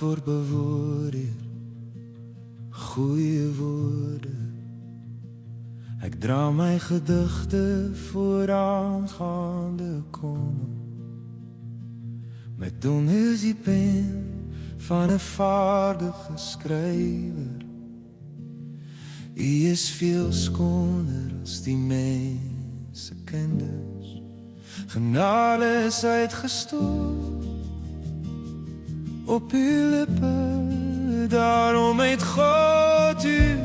word bewoord deur goeie woorde. Ek dra my gedigte vooraangaande kom. My tong is die pen van 'n vaardige skrywer. U is veel skoner as die mense kinders. Genade is uitgestort op uw lippe, daarom het God u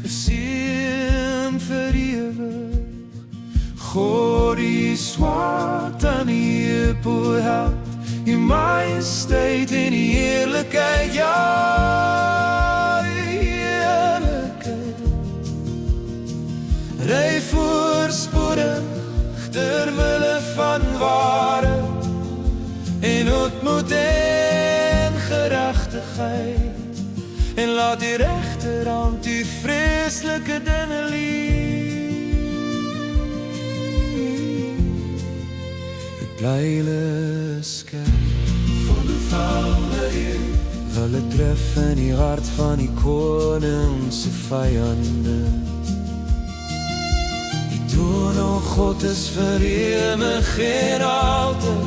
geseën vir ewig. God is swart aan die heup held, die majesteit en die heerlijkheid, ja, die heerlijkheid. Ry voorspoedig terwille van ware en ontmoet en gerechtigheid, en laat die rechterhand die vreselike dinge het blyle skerp van die vouwe wil het tref in die hart van die koningse vijande. Die toon o God is vir ewig en altyd.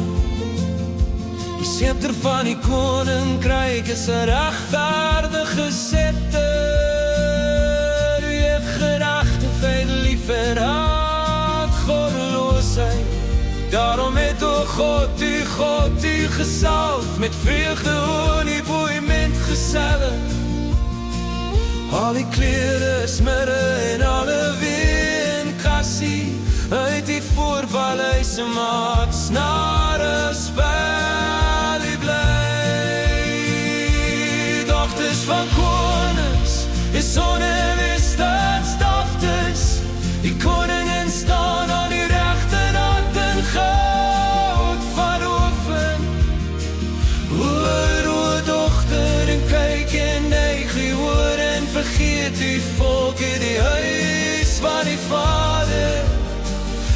Die scepter van die koninkryk is 'n regverdige scepter. U het gerechtigheid lief en haat goddeloosheid. Daarom het o God u gesalf met vreugde olie boeiement gesellig. Al die klere is midde en alle ween kassie uit die voorpaleise maak snare spel die bly. Dochters van konings is sonneweerstaansdagtes. Die koningin staan aan die regterhand in goud van oefen. Hoor o dochter en kyk en neig die hoor en vergeet die volk in die huis van die Vader.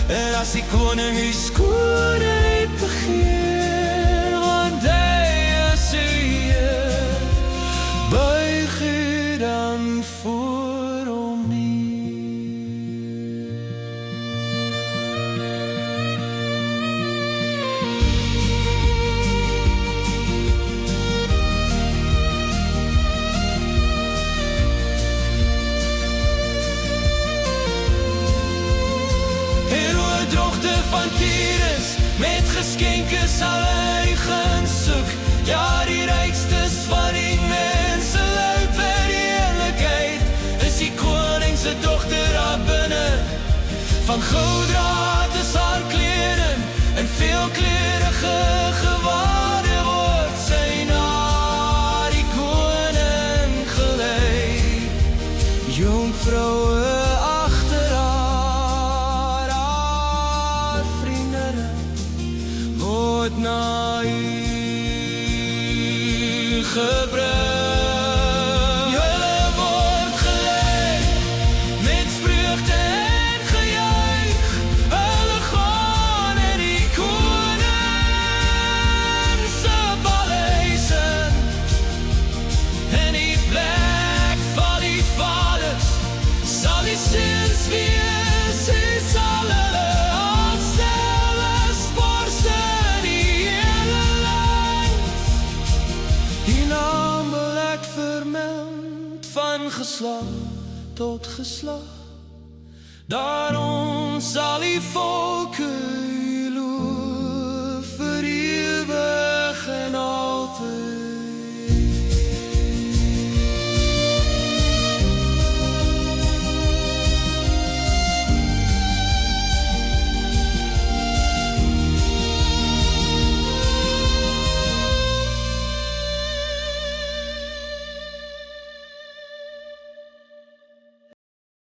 En as die koning die skoonheid begeer, want hy is u Heer, buig u dan voor hom neer. Dochter van Tyrus, met geskenke sal hy gaan soek. Ja, die rykstes van die mense luid vir die eerlikheid. Is die koningse dochter daar binne, van gouddraad is haar kleding, en veelkleurige gewade word sy na die koning gelei. Jonkvroue na u gebring. Julle word gelei met vreugde en gejuich. Hulle gaan in die koningse paleise, in die plek van die vaders sal die seuns wees. U sal hulle aanstel as borse. Van geslag tot geslag, daarom sal die volke